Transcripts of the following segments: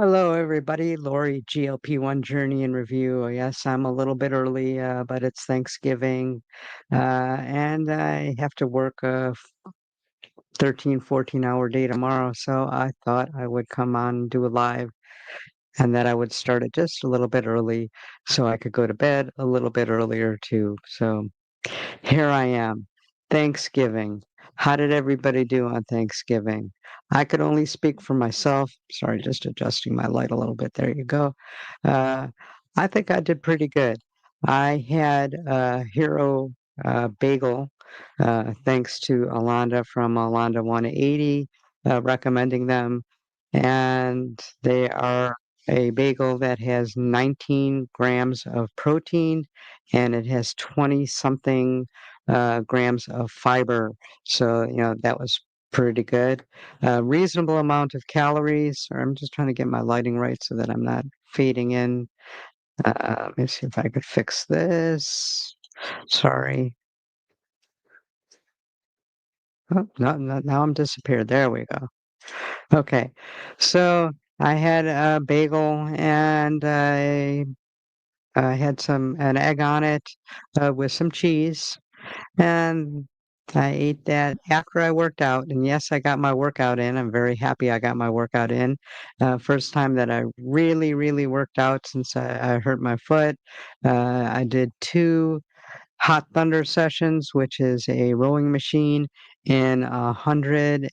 Hello, everybody. Lori, GLP-1 Journey in Review. Yes, I'm a little bit early, but it's Thanksgiving, and I have to work a 13, 14-hour day tomorrow. So I thought I would come on and do a live and that I would start it just a little bit early so I could go to bed a little bit earlier too. So here I am. Thanksgiving. How did everybody do on Thanksgiving? I could only speak for myself. Sorry, just adjusting my light a little bit. There you go. Uh, I think I did pretty good. I had a hero bagel, thanks to Alonda from Alonda 180, recommending them. And they are a bagel that has 19 grams of protein and it has 20 something grams of fiber. So, that was pretty good. Reasonable amount of calories. Or I'm just trying to get my lighting right so that I'm not fading in. Let me see if I could fix this. Sorry. Oh, no, no, now I'm disappeared. There we go. Okay. So I had a bagel and I had an egg on it with some cheese. And I ate that after I worked out. And yes, I got my workout in. I'm very happy I got my workout in. First time that I really, really worked out since I hurt my foot. I did two hot thunder sessions, which is a rowing machine in 130,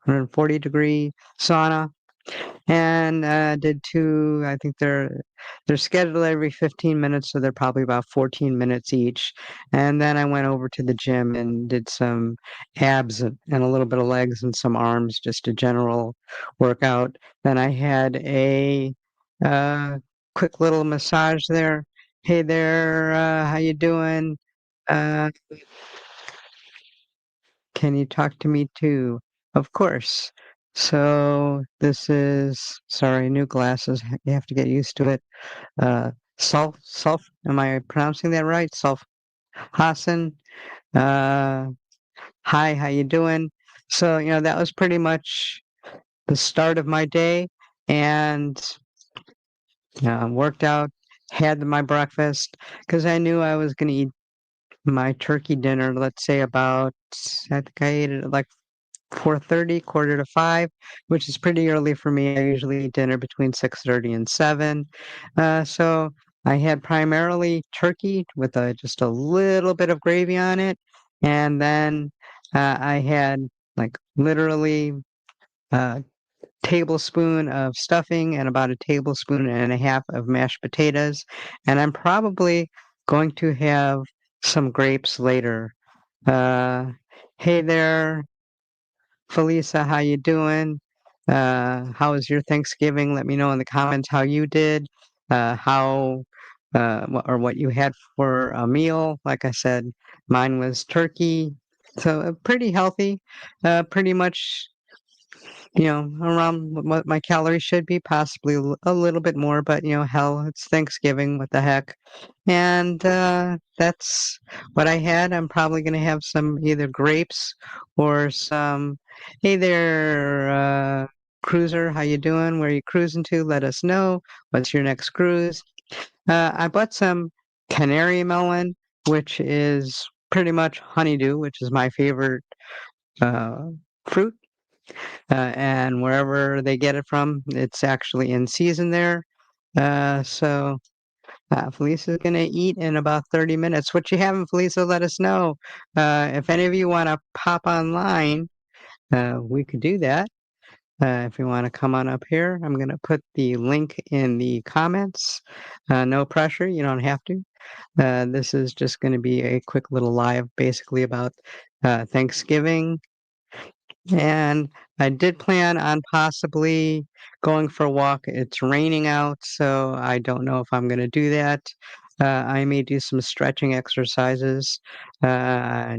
140 degree sauna and did two. I think they're scheduled every 15 minutes, so they're probably about 14 minutes each. And then I went over to the gym and did some abs and a little bit of legs and some arms, just a general workout. Then I had a uh, quick little massage there. Hey there, how you doing? Uh, can you talk to me too? Of course. So this is, sorry, new glasses. You have to get used to it. Am I pronouncing that right? Sulf Hassan. Uh, Hi, how you doing? So, that was pretty much the start of my day and worked out, had my breakfast because I knew I was going to eat my turkey dinner, let's say about, I think I ate it at like 4:30, quarter to 5, which is pretty early for me. I usually eat dinner between 6:30 and 7. So I had primarily turkey with just a little bit of gravy on it, and then I had like literally a tablespoon of stuffing and about a tablespoon and a half of mashed potatoes, and I'm probably going to have some grapes later. Uh, hey there, Felisa, how you doing? How was your Thanksgiving? Let me know in the comments how you did, how or what you had for a meal. Like I said, mine was turkey, so pretty healthy, pretty much around what my calories should be, possibly a little bit more, but hell, it's Thanksgiving, what the heck. And that's what I had. I'm probably going to have some either grapes or some, hey there, cruiser, how you doing? Where you cruising to? Let us know. What's your next cruise? I bought some canary melon, which is pretty much honeydew, which is my favorite uh, fruit and wherever they get it from, it's actually in season there. Felisa's gonna eat in about 30 minutes. What you having, Felisa? Let us know. If any of you want to pop online, we could do that. If you want to come on up here, I'm gonna put the link in the comments. No pressure, you don't have to. This is just going to be a quick little live, basically about Thanksgiving and I did plan on possibly going for a walk. It's raining out, so I don't know if I'm going to do that. I may do some stretching exercises. I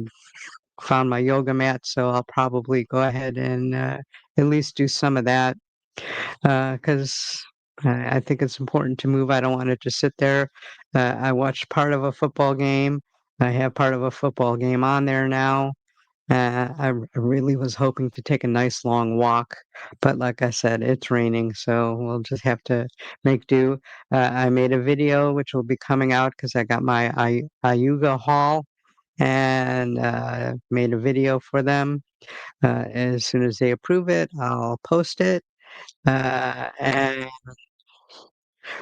found my yoga mat, so I'll probably go ahead and at least do some of that because I think it's important to move. I don't want to just sit there. I watched part of a football game. I have part of a football game on there now. I really was hoping to take a nice long walk, but like I said, it's raining, so we'll just have to make do. I made a video which will be coming out because I got my Ayuga haul and made a video for them. As soon as they approve it, I'll post it. And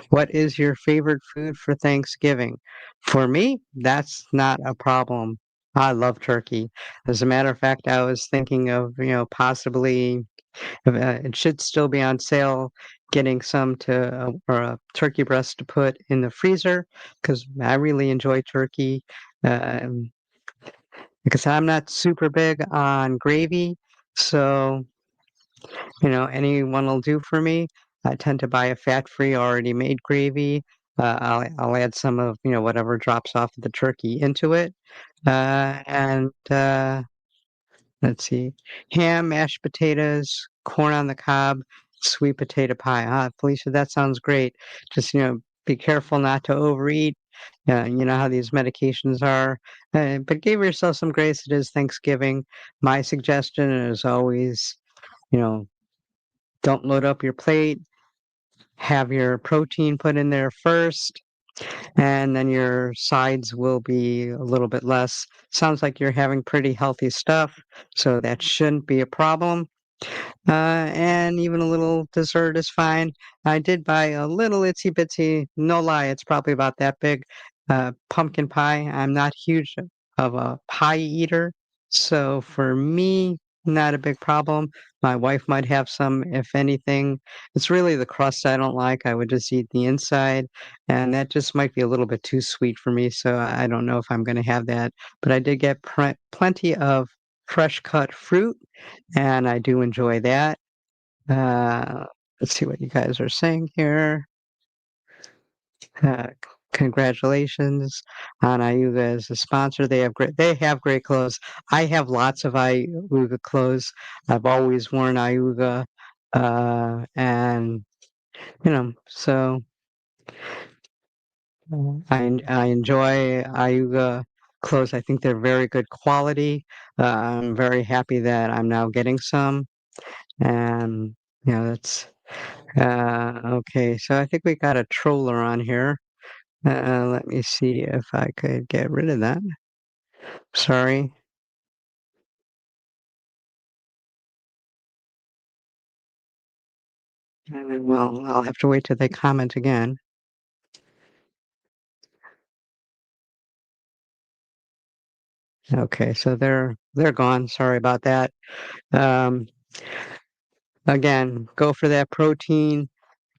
what is your favorite food for Thanksgiving? For me, that's not a problem. I love turkey. As a matter of fact, I was thinking of, possibly, it should still be on sale, getting some or a turkey breast to put in the freezer because I really enjoy turkey. Um, because I'm not super big on gravy, so anyone will do for me. I tend to buy a fat-free, already made gravy. I'll add some of whatever drops off of the turkey into it, and let's see, ham, mashed potatoes, corn on the cob, sweet potato pie. Ah, Felicia, that sounds great. Just be careful not to overeat. You know how these medications are, but give yourself some grace. It is Thanksgiving. My suggestion is always, you know, don't load up your plate. Have your protein put in there first, and then your sides will be a little bit less. Sounds like you're having pretty healthy stuff, so that shouldn't be a problem. And even a little dessert is fine. I did buy a little itsy bitsy, no lie, it's probably about that big, pumpkin pie. I'm not huge of a pie eater, so for me, not a big problem. My wife might have some, if anything. It's really the crust I don't like. I would just eat the inside, and that just might be a little bit too sweet for me, so I don't know if I'm gonna have that. But I did get plenty of fresh cut fruit and I do enjoy that. Uh, let's see what you guys are saying here. Uh, Congratulations on Ayuga as a sponsor. They have great clothes. I have lots of Ayuga clothes. I've always worn Ayuga, and so I enjoy Ayuga clothes. I think they're very good quality. I'm very happy that I'm now getting some, and that's. Okay, so I think we got a troller on here. Let me see if I could get rid of that. Sorry. Well, I'll have to wait till they comment again. Okay, so they're gone. Sorry about that. Um, Again, go for that protein.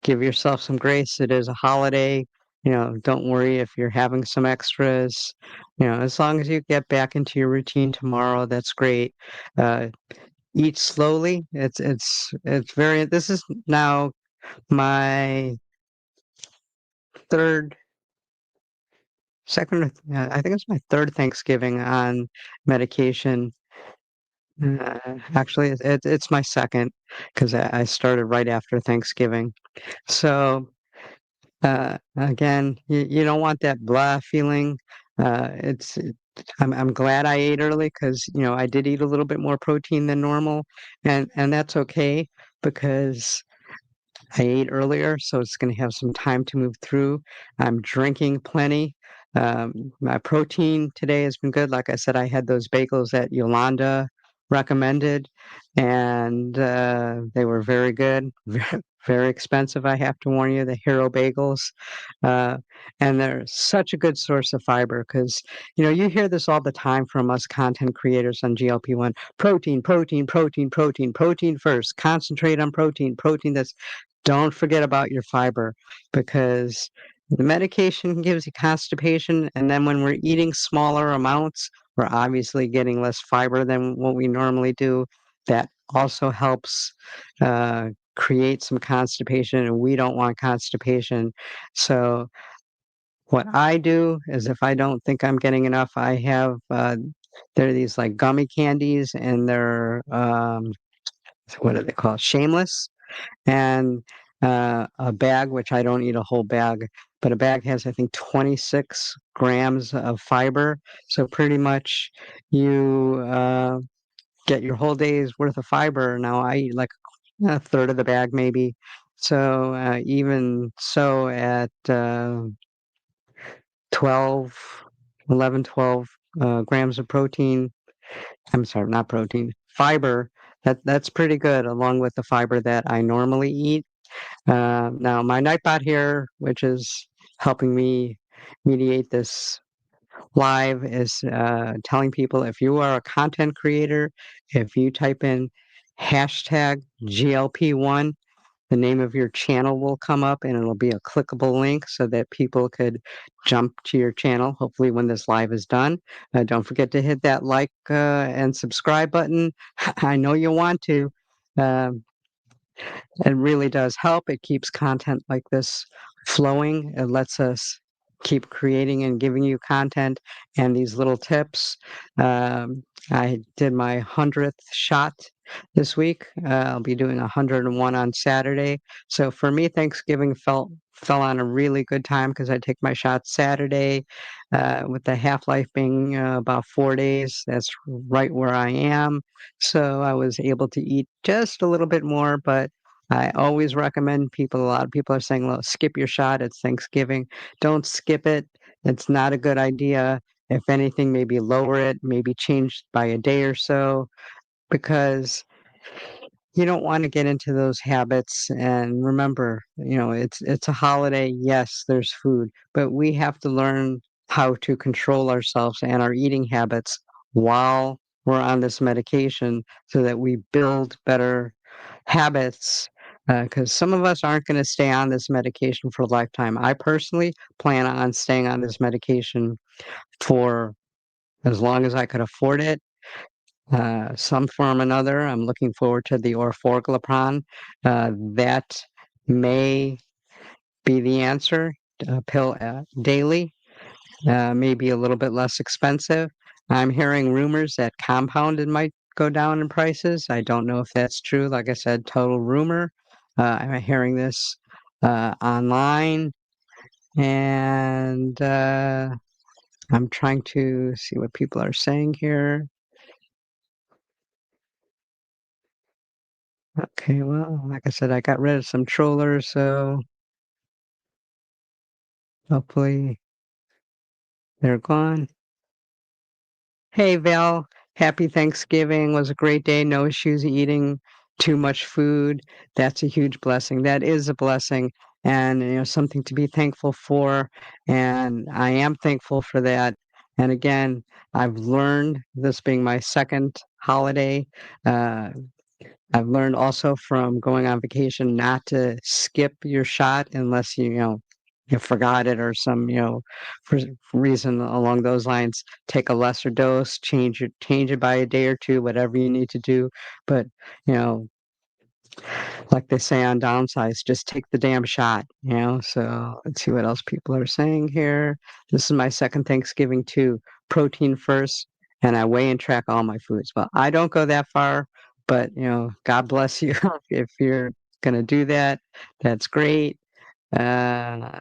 Give yourself some grace. It is a holiday. Don't worry if you're having some extras. As long as you get back into your routine tomorrow, that's great. Uh, Eat slowly. It's very. This is now my third, second, I think it's my third Thanksgiving on medication. Actually, it's my second because I started right after Thanksgiving. So again, you don't want that blah feeling. I'm glad I ate early because I did eat a little bit more protein than normal, and that's okay because I ate earlier, so it's going to have some time to move through. I'm drinking plenty. My protein today has been good. Like I said, I had those bagels that Yolanda recommended, and they were very good. Very, very expensive, I have to warn you, the Hero bagels. Uh, and they're such a good source of fiber because, you hear this all the time from us content creators on GLP-1 protein, protein, protein, protein, protein first. Concentrate on protein, protein that's don't forget about your fiber because the medication gives you constipation, and then when we're eating smaller amounts, we're obviously getting less fiber than what we normally do. That also helps create some constipation, and we don't want constipation. So, what I do is if I don't think I'm getting enough, I have there are these like gummy candies, and they're what are they called? Shameless and a bag, which I don't eat a whole bag, but a bag has, I think, 26 grams of fiber. So pretty much you get your whole day's worth of fiber. Now I eat like a third of the bag maybe. So even so at 12, 11, 12 grams of protein, I'm sorry, not protein, fiber, that's pretty good along with the fiber that I normally eat. Now my Nightbot here, which is helping me mediate this live, is telling people if you are a content creator, if you type in hashtag GLP-1, the name of your channel will come up and it'll be a clickable link so that people could jump to your channel, hopefully when this live is done. Don't forget to hit that like and subscribe button. I know you want to. Um, it really does help. It keeps content like this flowing. It lets us keep creating and giving you content and these little tips. Um, I did my 100th shot this week. I'll be doing 101 on Saturday. So for me, Thanksgiving fell on a really good time because I take my shot Saturday, with the half-life being about 4 days. That's right where I am. So I was able to eat just a little bit more, but I always recommend people. A lot of people are saying, well, skip your shot. It's Thanksgiving. Don't skip it. It's not a good idea. If anything, maybe lower it, maybe change by a day or so, because you don't want to get into those habits. And remember, it's a holiday. Yes, there's food, but we have to learn how to control ourselves and our eating habits while we're on this medication so that we build better habits, because some of us aren't going to stay on this medication for a lifetime. I personally plan on staying on this medication for as long as I could afford it, some form or another. I'm looking forward to the orforglipron. That may be the answer. A pill daily, maybe a little bit less expensive. I'm hearing rumors that compounded might go down in prices. I don't know if that's true. Like I said, total rumor. I'm hearing this online, and I'm trying to see what people are saying here. Okay, well, like I said, I got rid of some trollers, so hopefully they're gone. Hey Val, happy Thanksgiving. Was a great day. No issues eating too much food. That's a huge blessing. That is a blessing and something to be thankful for. And I am thankful for that. And again, I've learned, this being my second holiday, uh, I've learned also from going on vacation not to skip your shot unless you forgot it or some for reason along those lines. Take a lesser dose, change it by a day or two, whatever you need to do. But you know, like they say on downsize, just take the damn shot. So let's see what else people are saying here. This is my second Thanksgiving too. Protein first, and I weigh and track all my foods. Well, I don't go that far, but God bless you if you're gonna do that. That's great. Uh,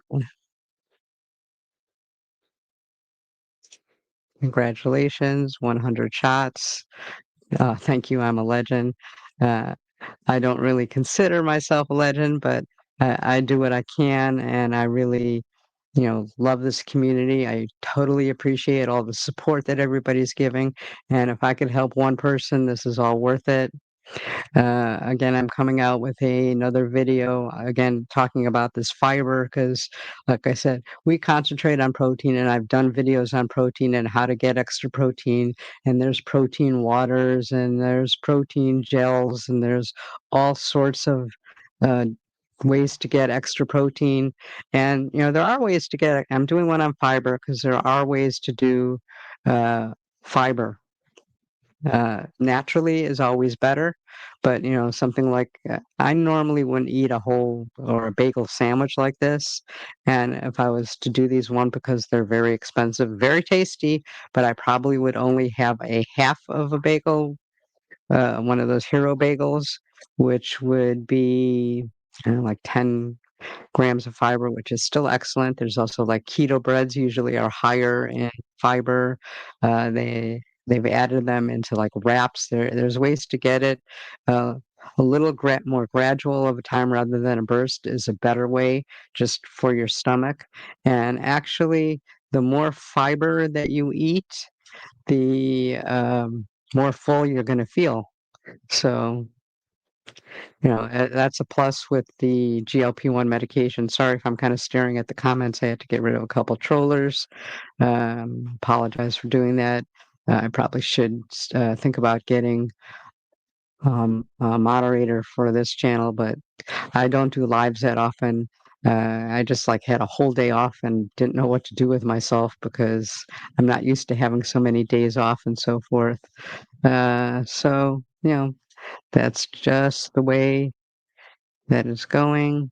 Congratulations, 100 shots. Thank you. I'm a legend. Uh, I don't really consider myself a legend, but I do what I can, and I really, love this community. I totally appreciate all the support that everybody's giving, and if I could help one person, this is all worth it. Again, I'm coming out with another video, again, talking about this fiber because, like I said, we concentrate on protein, and I've done videos on protein and how to get extra protein. And there's protein waters, and there's protein gels, and there's all sorts of uh, ways to get extra protein. And, there are ways to get, I'm doing one on fiber because there are ways to do fiber naturally is always better. But something like I normally wouldn't eat a whole or a bagel sandwich like this. And if I was to do these, one, because they're very expensive, very tasty, but I probably would only have a half of a bagel, one of those hero bagels, which would be like 10 grams of fiber, which is still excellent. There's also like keto breads usually are higher in fiber. They they've added them into like wraps. There's ways to get it uh, a little more gradual of a time rather than a burst is a better way just for your stomach. And actually, the more fiber that you eat, the more full you're going to feel. So, that's a plus with the GLP-1 medication. Sorry if I'm kind of staring at the comments. I had to get rid of a couple trollers. Apologize for doing that. I probably should think about getting a moderator for this channel, but I don't do lives that often. I just like had a whole day off and didn't know what to do with myself because I'm not used to having so many days off and so forth. So, that's just the way that it's going.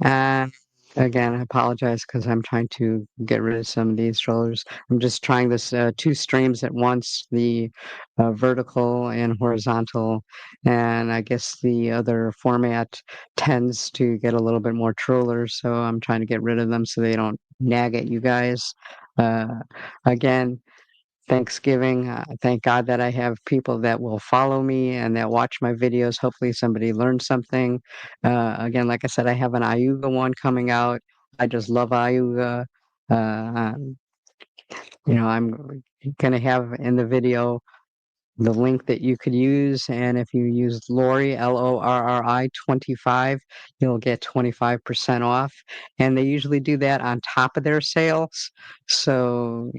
Uh, Again, I apologize because I'm trying to get rid of some of these strollers. I'm just trying this two streams at once, the vertical and horizontal. And I guess the other format tends to get a little bit more trollers, so I'm trying to get rid of them so they don't nag at you guys. Uh, Again, Thanksgiving. Thank God that I have people that will follow me and that watch my videos. Hopefully, somebody learned something. Again, like I said, I have an Ayuga one coming out. I just love Ayuga. Uh, um, I'm going to have in the video the link that you could use. And if you use Lori, Lorri 25, you'll get 25% off. And they usually do that on top of their sales. So,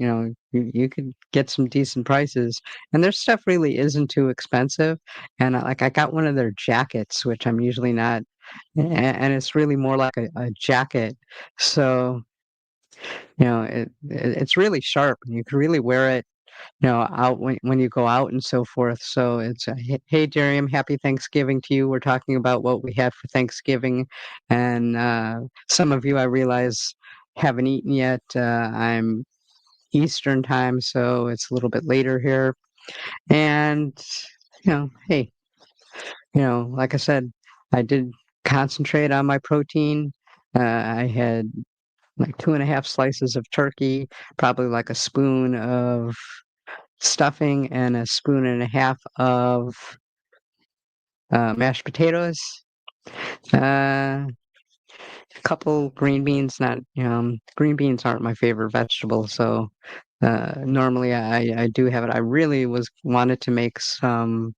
you could get some decent prices. And their stuff really isn't too expensive. And like I got one of their jackets, which I'm usually not. And it's really more like a jacket. So, it's really sharp and you can really wear it out when you go out and so forth. So it's hey, Darium, happy Thanksgiving to you. We're talking about what we had for Thanksgiving, and some of you I realize haven't eaten yet. I'm Eastern time, so it's a little bit later here. And hey, like I said, I did concentrate on my protein. I had like 2.5 slices of turkey, probably like a spoon of stuffing and a spoon and a half of mashed potatoes, a couple green beans. Not, green beans aren't my favorite vegetable, so normally I do have it. I really was wanted to make some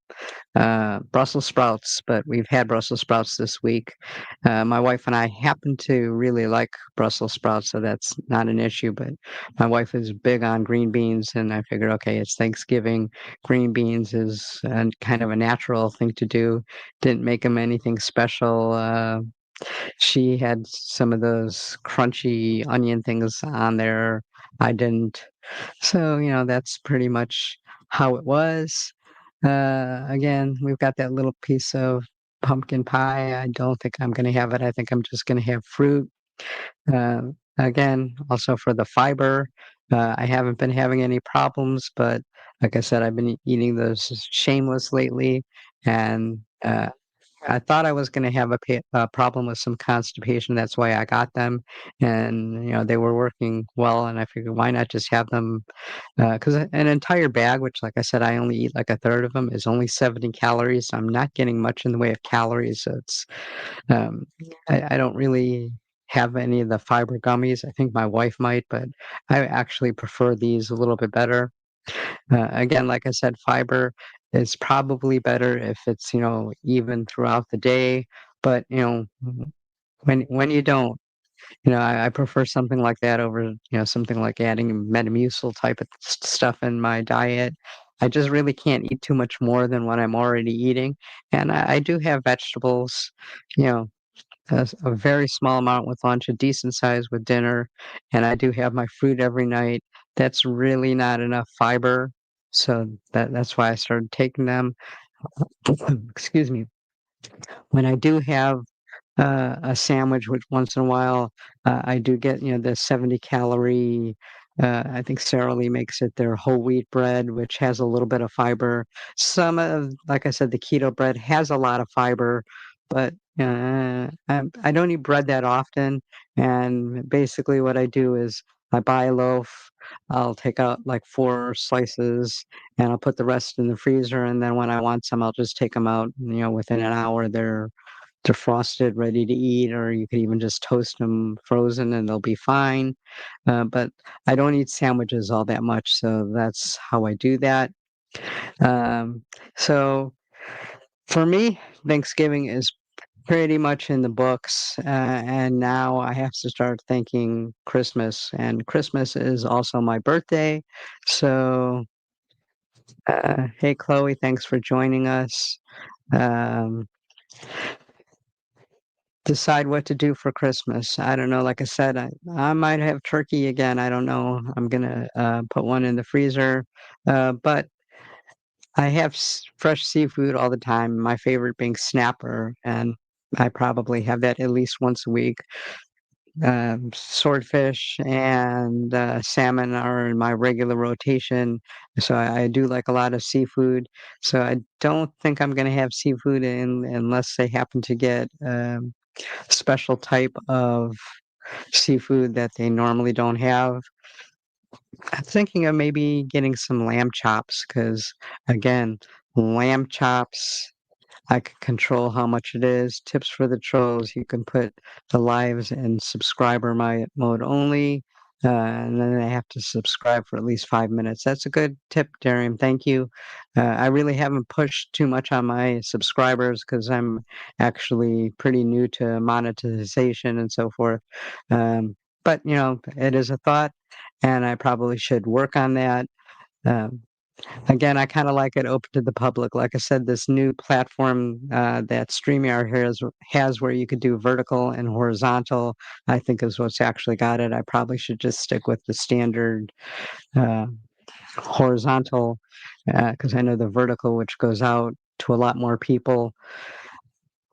Brussels sprouts, but we've had Brussels sprouts this week. My wife and I happen to really like Brussels sprouts, so that's not an issue. But my wife is big on green beans, and I figured, okay, it's Thanksgiving. Green beans is kind of a natural thing to do. Didn't make them anything special. She had some of those crunchy onion things on there. I didn't. So, that's pretty much how it was. Again, we've got that little piece of pumpkin pie. I don't think I'm going to have it. I think I'm just going to have fruit. Uh, Again, also for the fiber, I haven't been having any problems, but like I said, I've been eating those shameless lately, and I thought I was going to have a problem with some constipation. That's why I got them, and they were working well. And I figured, why not just have them? Because an entire bag, which, like I said, I only eat like a third of them, is only 70 calories. So I'm not getting much in the way of calories. So um, I don't really have any of the fiber gummies. I think my wife might, but I actually prefer these a little bit better. Again, like I said, fiber is probably better if it's, even throughout the day. But, when you don't, I prefer something like that over, something like adding Metamucil type of stuff in my diet. I just really can't eat too much more than what I'm already eating. And I do have vegetables, you know, a very small amount with lunch, a decent size with dinner, and I do have my fruit every night. That's really not enough fiber, so that's why I started taking them. Excuse me. When I do have a sandwich, which once in a while I do get, the 70 calorie. I think Sara Lee makes it their whole wheat bread, which has a little bit of fiber. Some of, like I said, the keto bread has a lot of fiber, but I don't eat bread that often. And basically, what I do is I buy a loaf, I'll take out like 4 slices, and I'll put the rest in the freezer, and then when I want some, I'll just take them out, within an hour, they're frosted, ready to eat, or you could even just toast them frozen and they'll be fine. But I don't eat sandwiches all that much, so that's how I do that. Um, so for me, Thanksgiving is pretty much in the books, and now I have to start thinking Christmas, and Christmas is also my birthday. So, hey, Chloe, thanks for joining us. Um, decide what to do for Christmas. I don't know. Like I said, I might have turkey again. I don't know. I'm gonna put one in the freezer, but I have fresh seafood all the time. My favorite being snapper, and I probably have that at least once a week. Swordfish and salmon are in my regular rotation, so I do like a lot of seafood. So I don't think I'm going to have seafood unless they happen to get special type of seafood that they normally don't have. I'm thinking of maybe getting some lamb chops because, again, lamb chops, I can control how much it is. Tips for the trolls, you can put the lives in subscriber mode only, and then they have to subscribe for at least 5 minutes. That's a good tip, Darian. Thank you. I really haven't pushed too much on my subscribers because I'm actually pretty new to monetization and so forth. But, it is a thought, and I probably should work on that. Um, Again, I kinda like it open to the public. Like I said, this new platform, that StreamYard has where you could do vertical and horizontal, I think is what's actually got it. I probably should just stick with the standard, uh, horizontal, because I know the vertical, which goes out to a lot more people,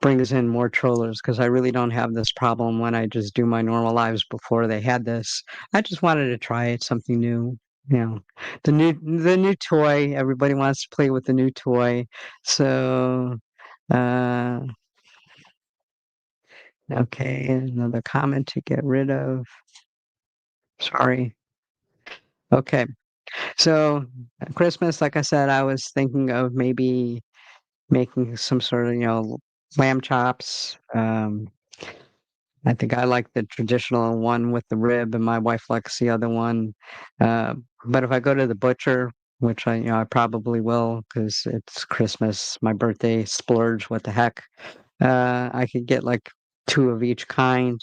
brings in more trollers. Because I really don't have this problem when I just do my normal lives before they had this. I just wanted to try it, something new, you know, the new toy, everybody wants to play with the new toy. So, uh, okay, another comment to get rid of. Sorry. Okay. So, Christmas, like I said, I was thinking of maybe making some sort of, lamb chops. I think I like the traditional one with the rib, and my wife likes the other one. But if I go to the butcher, which I probably will, because it's Christmas, my birthday, splurge, what the heck? I could get like 2 of each kind,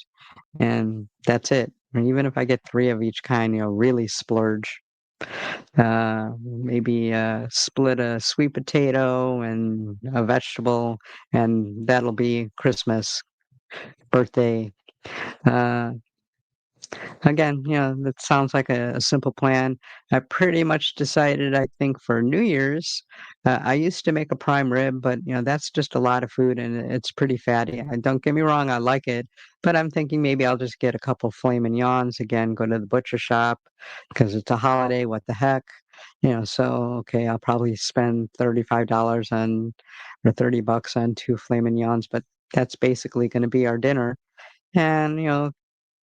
and that's it. And even if I get 3 of each kind, really splurge. Maybe split a sweet potato and a vegetable, and that'll be Christmas, birthday. Uh, Again, that sounds like a simple plan. I pretty much decided, I think, for New Year's. I used to make a prime rib, but that's just a lot of food and it's pretty fatty. And don't get me wrong, I like it, but I'm thinking maybe I'll just get a couple filet mignons again, go to the butcher shop because it's a holiday. What the heck? So okay, I'll probably spend $35 on or $30 on 2 filet mignons, but that's basically going to be our dinner. And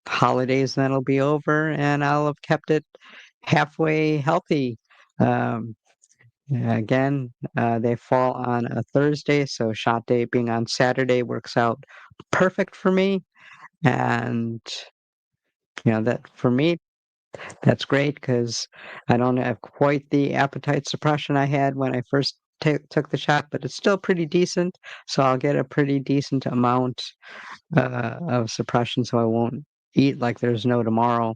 holidays then will be over and I'll have kept it halfway healthy. Um, again, they fall on a Thursday, so shot day being on Saturday works out perfect for me. And that for me, that's great because I don't have quite the appetite suppression I had when I first took the shot, but it's still pretty decent. So I'll get a pretty decent amount of suppression, so I won't eat like there's no tomorrow.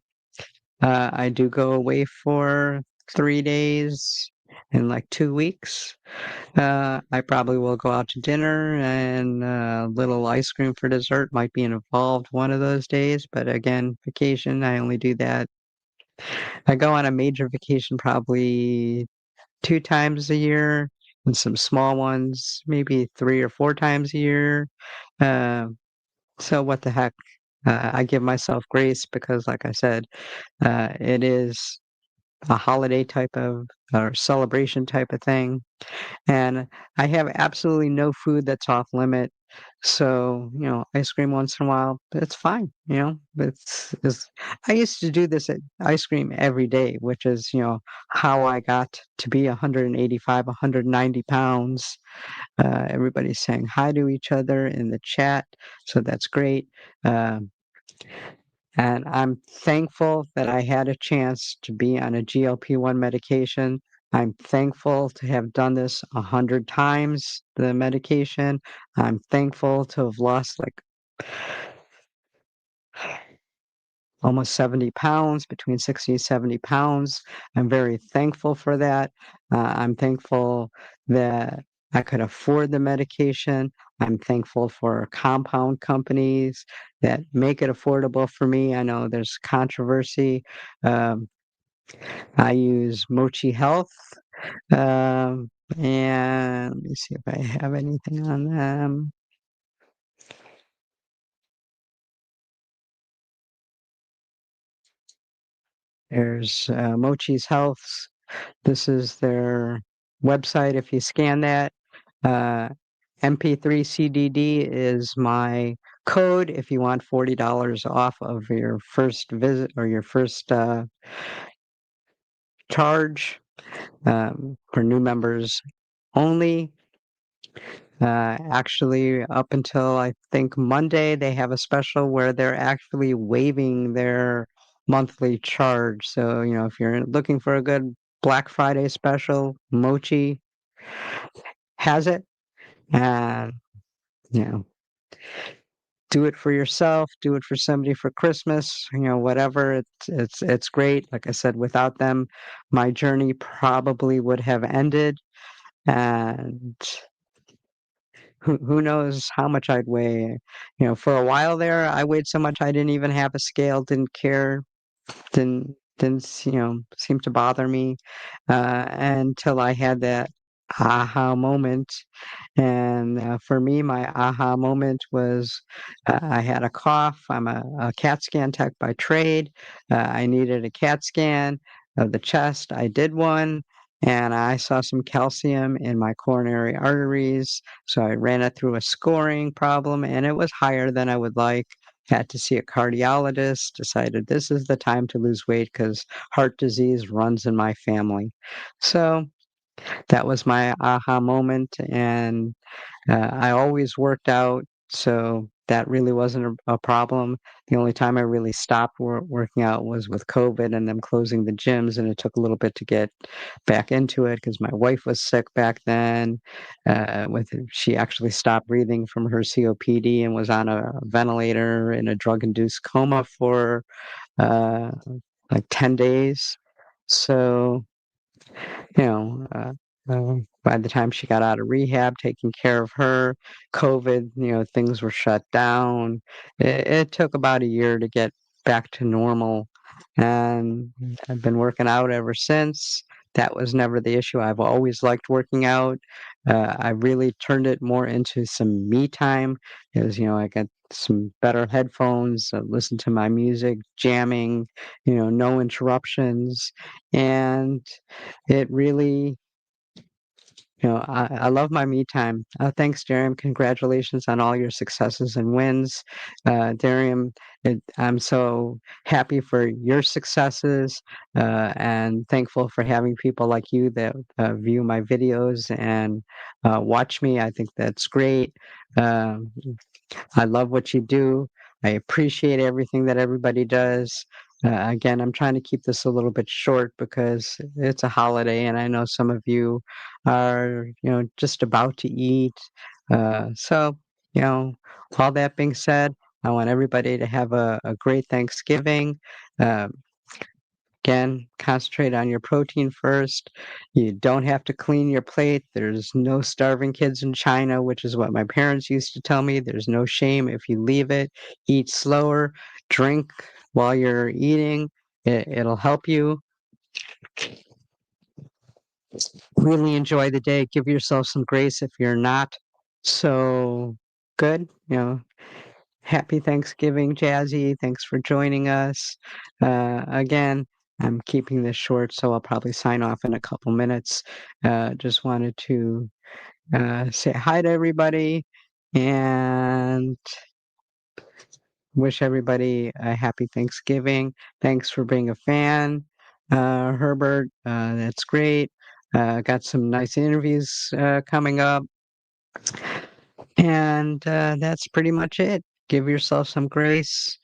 I do go away for 3 days in like 2 weeks. I probably will go out to dinner and a little ice cream for dessert might be involved one of those days. But again, vacation, I only do that. I go on a major vacation probably 2 times a year and some small ones, maybe 3 or 4 times a year. Uh, so what the heck? I give myself grace because, like I said, it is a holiday type of or celebration type of thing. And I have absolutely no food that's off limit. So, ice cream once in a while, it's fine, but it's I used to do this at ice cream every day, which is, how I got to be 185, 190 pounds. Everybody's saying hi to each other in the chat, so that's great. Um, and I'm thankful that I had a chance to be on a GLP-1 medication. I'm thankful to have done this 100 times, the medication. I'm thankful to have lost like almost 70 pounds, between 60 and 70 pounds. I'm very thankful for that. I'm thankful that I could afford the medication. I'm thankful for compound companies that make it affordable for me. I know there's controversy. Um, I use Mochi Health, um, and let me see if I have anything on them. There's Mochi's Health. This is their website. If you scan that, uh, MP3CDD is my code if you want $40 off of your first visit or your first charge, for new members only. Actually, up until I think Monday, they have a special where they're actually waiving their monthly charge. So, if you're looking for a good Black Friday special, Mochi has it. And, you know, do it for yourself, do it for somebody for Christmas, whatever. It's great. Like I said, without them, my journey probably would have ended. And who knows how much I'd weigh. For a while there, I weighed so much I didn't even have a scale, didn't care, didn't seem to bother me, until I had that aha moment. And for me, my aha moment was I had a cough. I'm a CAT scan tech by trade. I needed a CAT scan of the chest. I did one, and I saw some calcium in my coronary arteries. So I ran it through a scoring problem, and it was higher than I would like. Had to see a cardiologist, decided this is the time to lose weight because heart disease runs in my family. So that was my aha moment. And I always worked out, so that really wasn't a problem. The only time I really stopped working out was with COVID and them closing the gyms, and it took a little bit to get back into it because my wife was sick back then. She actually stopped breathing from her COPD and was on a ventilator in a drug-induced coma for uh, like 10 days. So you know, by the time she got out of rehab, taking care of her, COVID, things were shut down. It took about a year to get back to normal. And I've been working out ever since. That was never the issue. I've always liked working out. I really turned it more into some me time because, I got some better headphones, listen to my music, jamming, no interruptions. And it really, I love my me time. Thanks, Darian. Congratulations on all your successes and wins. Darian, I'm so happy for your successes, and thankful for having people like you that view my videos and watch me. I think that's great. Um, I love what you do. I appreciate everything that everybody does. Again, I'm trying to keep this a little bit short because it's a holiday and I know some of you are, just about to eat. So, you know, all that being said, I want everybody to have a great Thanksgiving. Uh, Again, concentrate on your protein first. You don't have to clean your plate. There's no starving kids in China, which is what my parents used to tell me. There's no shame if you leave it. Eat slower, drink while you're eating. It'll help you really enjoy the day. Give yourself some grace if you're not so good. Happy Thanksgiving, Jazzy. Thanks for joining us again. I'm keeping this short, so I'll probably sign off in a couple minutes. Just wanted to say hi to everybody and wish everybody a happy Thanksgiving. Thanks for being a fan, Herbert. That's great. Got some nice interviews coming up. And that's pretty much it. Give yourself some grace.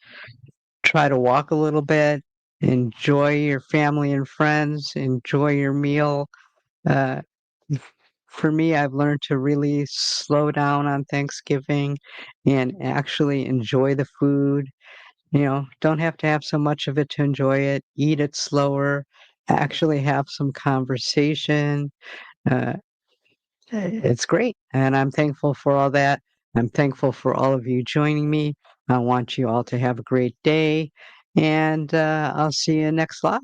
Try to walk a little bit. Enjoy your family and friends. Enjoy your meal. Uh, for me, I've learned to really slow down on Thanksgiving and actually enjoy the food. Don't have to have so much of it to enjoy it. Eat it slower. Actually have some conversation. Uh, it's great, and I'm thankful for all that. I'm thankful for all of you joining me. I want you all to have a great day, and I'll see you next live.